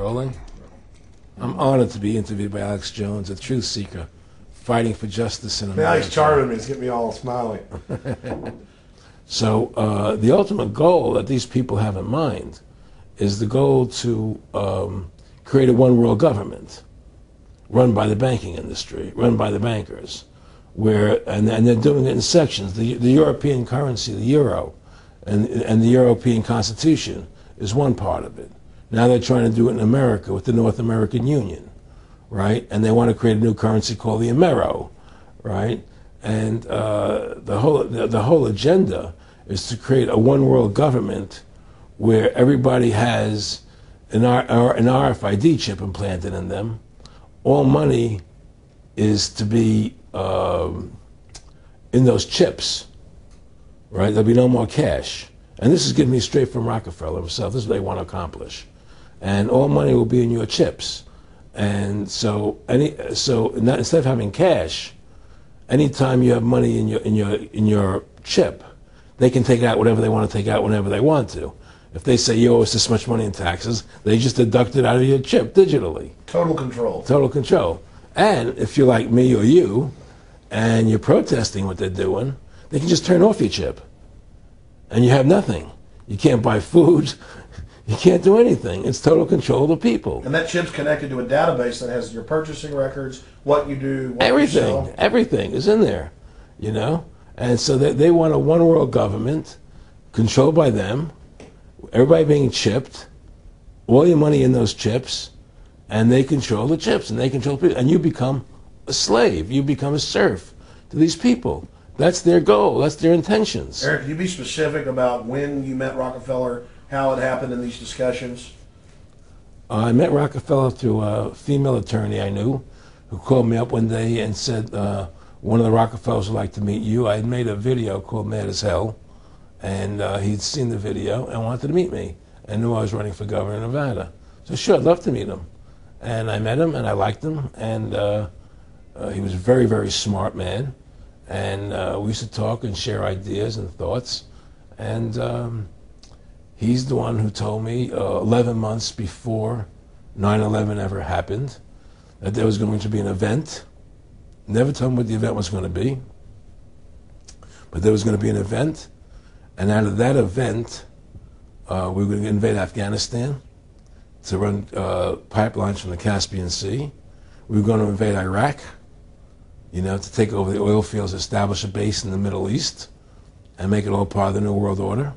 Rolling. I'm honored to be interviewed by Alex Jones, a truth seeker, fighting for justice in America. Now he's charming me. It's getting me all smiling. So the ultimate goal that these people have in mind is the goal to create a one-world government run by the banking industry, run by the bankers, and they're doing it in sections. The European currency, the euro, and the European Constitution is one part of it. Now they're trying to do it in America with the North American Union, right? And they want to create a new currency called the Amero, right? And the whole agenda is to create a one-world government where everybody has an RFID chip implanted in them. All money is to be in those chips, right? There'll be no more cash. And this is getting me straight from Rockefeller himself. This is what they want to accomplish. And all money will be in your chips. And so instead of having cash, anytime you have money in your chip, they can take out whatever they want to take out whenever they want to. If they say you owe us this much money in taxes, they just deduct it out of your chip digitally. Total control. Total control. And if you're like me or you, and you're protesting what they're doing, they can just turn off your chip. And you have nothing. You can't buy food. You can't do anything. It's total control of the people. And that chip's connected to a database that has your purchasing records, what you do, what everything, you sell. Everything is in there, you know? And so they want a one-world government controlled by them, everybody being chipped, all your money in those chips, and they control the chips, and they control people. And you become a slave. You become a serf to these people. That's their goal. That's their intentions. Aaron, can you be specific about when you met Rockefeller, how it happened in these discussions? I met Rockefeller through a female attorney I knew who called me up one day and said, one of the Rockefellers would like to meet you. I had made a video called Mad as Hell, and he'd seen the video and wanted to meet me and knew I was running for governor of Nevada. So sure, I'd love to meet him. And I met him, and I liked him, and he was a very, very smart man. And we used to talk and share ideas and thoughts. And he's the one who told me 11 months before 9/11 ever happened that there was going to be an event. Never told him what the event was going to be. But there was going to be an event. And out of that event, we were going to invade Afghanistan to run pipelines from the Caspian Sea. We were going to invade Iraq, you know, to take over the oil fields, establish a base in the Middle East, and make it all part of the New World Order.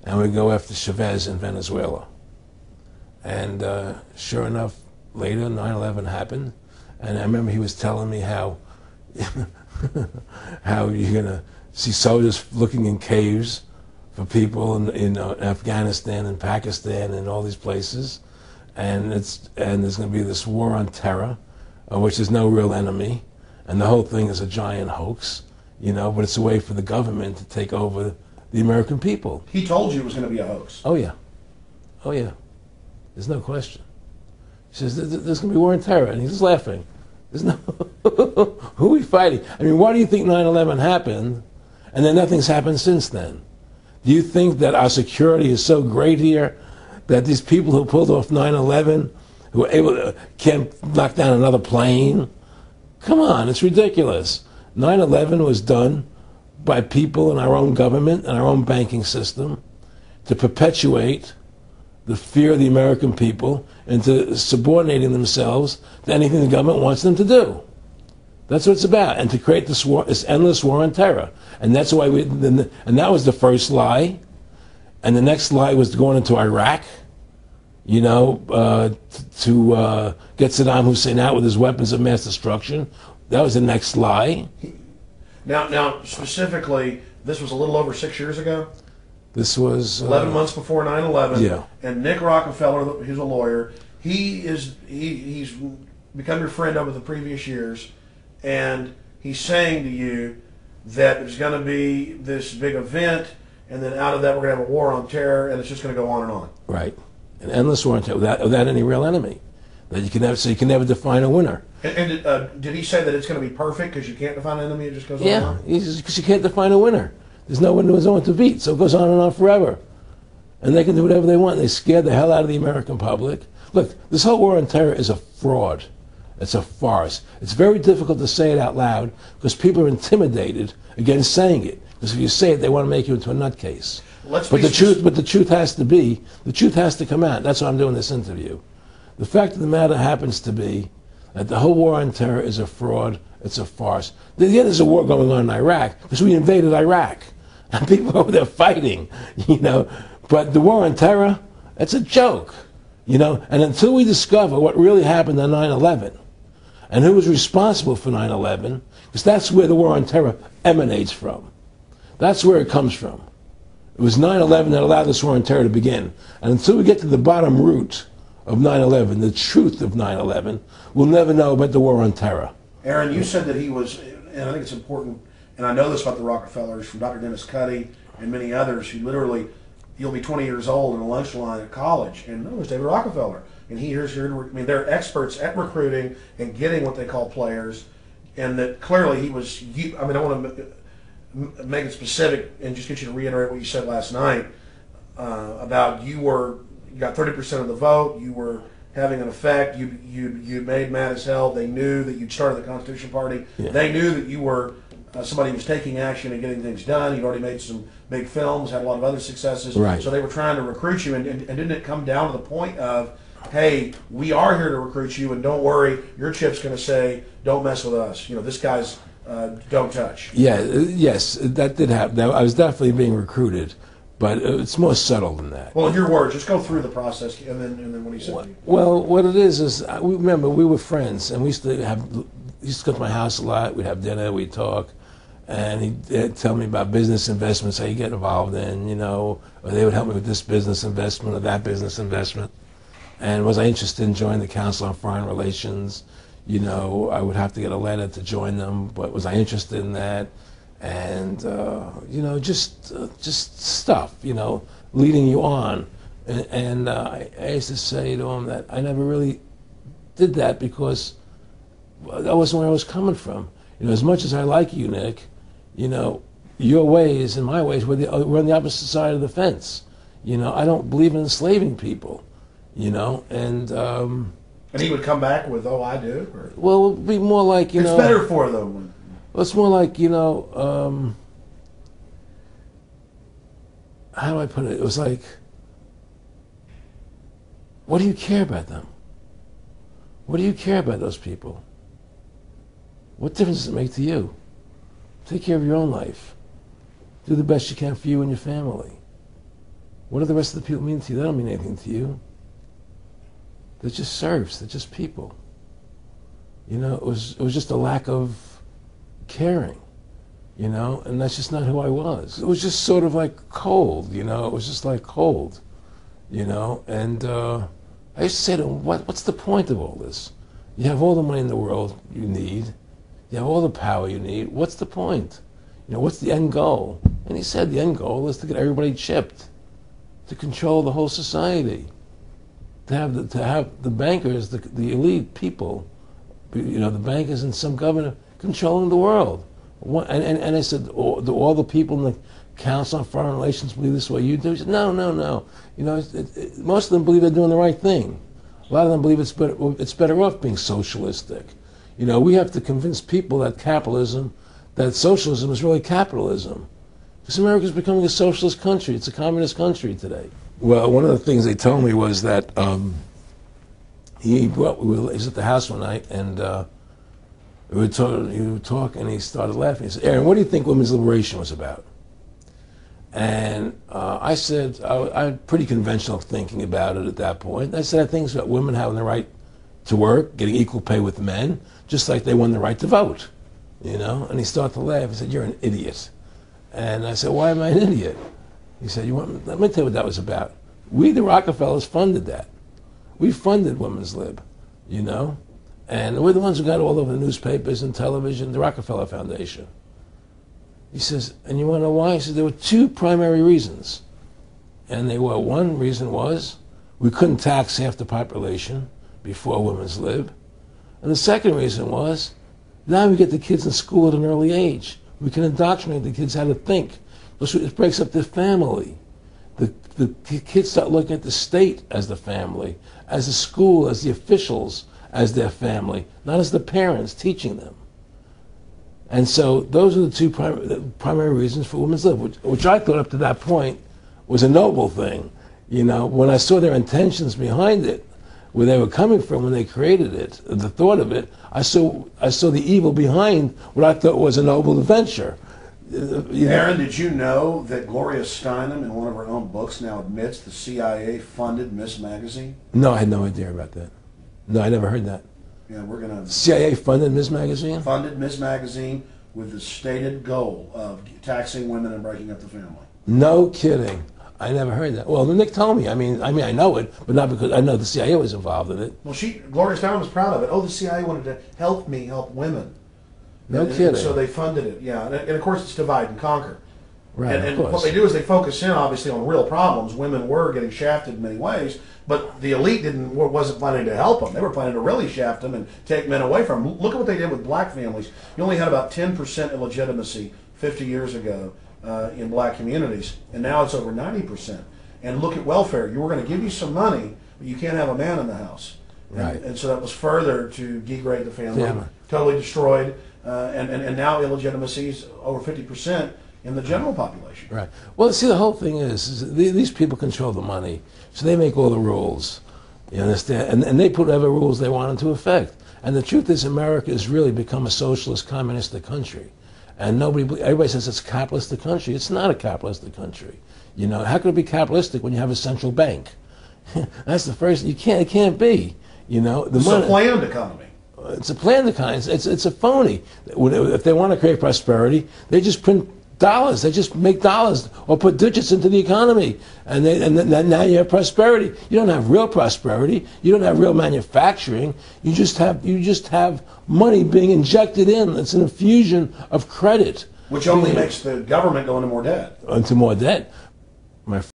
And we'd go after Chavez in Venezuela. And sure enough, later, 9/11 happened. And I remember he was telling me how how you're going to see soldiers looking in caves for people in Afghanistan and Pakistan and all these places. And there's going to be this war on terror, which is no real enemy. And the whole thing is a giant hoax, you know, but it's a way for the government to take over the American people. He told you it was going to be a hoax. Oh, yeah. Oh, yeah. There's no question. He says, there's going to be war on terror. And he's just laughing. There's no... Who are we fighting? I mean, why do you think 9/11 happened and then nothing's happened since then? Do you think that our security is so great here that these people who pulled off 9/11, who were able to, can't knock down another plane? Come on, it's ridiculous. 9/11 was done by people in our own government and our own banking system to perpetuate the fear of the American people into subordinating themselves to anything the government wants them to do. That's what it's about, and to create this war, this endless war on terror. And that's why and that was the first lie. And the next lie was going into Iraq, you know, to get Saddam Hussein out with his weapons of mass destruction. That was the next lie. Now, specifically, this was a little over 6 years ago? This was... 11 months before 9/11. Yeah. And Nick Rockefeller, who's a lawyer, he's become your friend over the previous years, and he's saying to you that there's going to be this big event, and then out of that we're going to have a war on terror, and it's just going to go on and on. Right. An endless war on terror without any real enemy. That you can never, so you can never define a winner. And did he say that it's going to be perfect because you can't define an enemy, it just goes on and on? Yeah, because you can't define a winner. There's no one to beat, so it goes on and on forever. And they can do whatever they want. They scared the hell out of the American public. Look, this whole war on terror is a fraud. It's a farce. It's very difficult to say it out loud because people are intimidated against saying it. Because if you say it, they want to make you into a nutcase. But the truth has to come out. That's why I'm doing this interview. The fact of the matter happens to be that the whole war on terror is a fraud. It's a farce. Yeah, there's a war going on in Iraq because we invaded Iraq. And people over there fighting, you know. But the war on terror, it's a joke, you know. And until we discover what really happened on 9/11 and who was responsible for 9/11, because that's where the war on terror emanates from. That's where it comes from. It was 9/11 that allowed this war on terror to begin. And until we get to the bottom root of 9/11, the truth of 9/11, we'll never know about the war on terror. Aaron, you said that he was, and I think it's important, and I know this about the Rockefellers from Dr. Dennis Cuddy and many others who literally, you'll be 20 years old in a lunch line at college, and there's David Rockefeller. And they're experts at recruiting and getting what they call players, and that clearly he was, I want to make it specific and just get you to reiterate what you said last night about you got 30% of the vote, you were having an effect, you made mad as hell, they knew that you'd started the Constitution Party, they knew that you were somebody who was taking action and getting things done, you'd already made some big films, had a lot of other successes, so they were trying to recruit you, and didn't it come down to the point of, hey, we are here to recruit you, and don't worry, your chip's going to say, don't mess with us, you know, this guy's don't touch. Yes, that did happen. I was definitely being recruited. But it's more subtle than that. Well, in your words, just go through the process, and then what he said to you. Well, what it is remember, we were friends, and he used to come to my house a lot. We'd have dinner, we'd talk, and he'd tell me about business investments, how you get involved in, you know, or they would help me with this business investment or that business investment. And was I interested in joining the Council on Foreign Relations? You know, I would have to get a letter to join them, but was I interested in that? And you know, just stuff, you know, leading you on. And I used to say to him that I never really did that because that wasn't where I was coming from. You know, as much as I like you, Nick, you know, your ways and my ways, we're on the opposite side of the fence. You know, I don't believe in enslaving people. You know, and he would come back with, "Oh, I do." Or? Well, it would be more like it's better for them. Well, it's more like, you know, how do I put it? It was like, what do you care about them? What do you care about those people? What difference does it make to you? Take care of your own life. Do the best you can for you and your family. What do the rest of the people mean to you? They don't mean anything to you. They're just serfs. They're just people. You know, it was just a lack of caring, you know, and that's just not who I was. It was just sort of like cold, you know. It was just like cold, you know. And I used to say to him, what's the point of all this? You have all the money in the world you need. You have all the power you need. What's the point? You know, what's the end goal? And he said the end goal is to get everybody chipped, to control the whole society, to have the bankers, the elite people, you know, the bankers and some governor controlling the world. And I said, do all the people in the Council on Foreign Relations believe this way you do? He said, no. You know, most of them believe they're doing the right thing. A lot of them believe it's better off being socialistic. You know, we have to convince people that socialism is really capitalism. Because America's becoming a socialist country. It's a communist country today. Well, one of the things they told me was that he was at the house one night, and he would talk, and he started laughing. He said, "Aaron, what do you think women's liberation was about?" And I said, I had pretty conventional thinking about it at that point. I said, I think it's about women having the right to work, getting equal pay with men, just like they won the right to vote, you know? And he started to laugh. He said, "You're an idiot." And I said, "Why am I an idiot?" He said, let me tell you what that was about. We, the Rockefellers, funded that. We funded women's lib, you know? And we're the ones who got all over the newspapers and television, the Rockefeller Foundation. He says, and you want to know why? He said, there were two primary reasons. And one reason was we couldn't tax half the population before women's lib. And the second reason was, now we get the kids in school at an early age. We can indoctrinate the kids how to think. It breaks up the family. The the kids start looking at the state as the family, as the school, as the officials, as their family, not as the parents teaching them. And so those are the two primary reasons for women's lib, which I thought up to that point was a noble thing. You know, when I saw their intentions behind it, where they were coming from when they created it, the thought of it, I saw the evil behind what I thought was a noble venture. Aaron, did you know that Gloria Steinem, in one of her own books, now admits the CIA funded Ms. Magazine? No, I had no idea about that. No, I never heard that. Yeah, we're gonna. CIA funded Ms. Magazine? Funded Ms. Magazine with the stated goal of taxing women and breaking up the family. No kidding. I never heard that. Well, Nick told me. I mean, I know it, but not because I know the CIA was involved in it. Well, Gloria Steinem was proud of it. Oh, the CIA wanted to help me help women. No kidding. And so they funded it. Yeah, and of course it's divide and conquer. Right. And what they do is they focus in, obviously, on real problems. Women were getting shafted in many ways, but the elite wasn't planning to help them. They were planning to really shaft them and take men away from them. Look at what they did with black families. You only had about 10% illegitimacy 50 years ago in black communities, and now it's over 90%. And look at welfare. You were going to give you some money, but you can't have a man in the house. Right. And so that was further to degrade the family, Yeah. totally destroyed. And now illegitimacy is over 50% in the general population. Right. Well, see, the whole thing is these people control the money, so they make all the rules. You understand? And they put whatever rules they want into effect. And the truth is, America has really become a socialist, communistic country. And everybody says it's a capitalistic country. It's not a capitalistic country. You know, how could it be capitalistic when you have a central bank? That's the first. It can't be. You know, It's a planned economy. It's a planned economy. It's a phony. If they want to create prosperity, they just print dollars. They just make dollars or put digits into the economy, and now you have prosperity. You don't have real prosperity. You don't have real manufacturing. You just have money being injected in. It's an infusion of credit, Which only makes the government go into more debt. Into more debt. My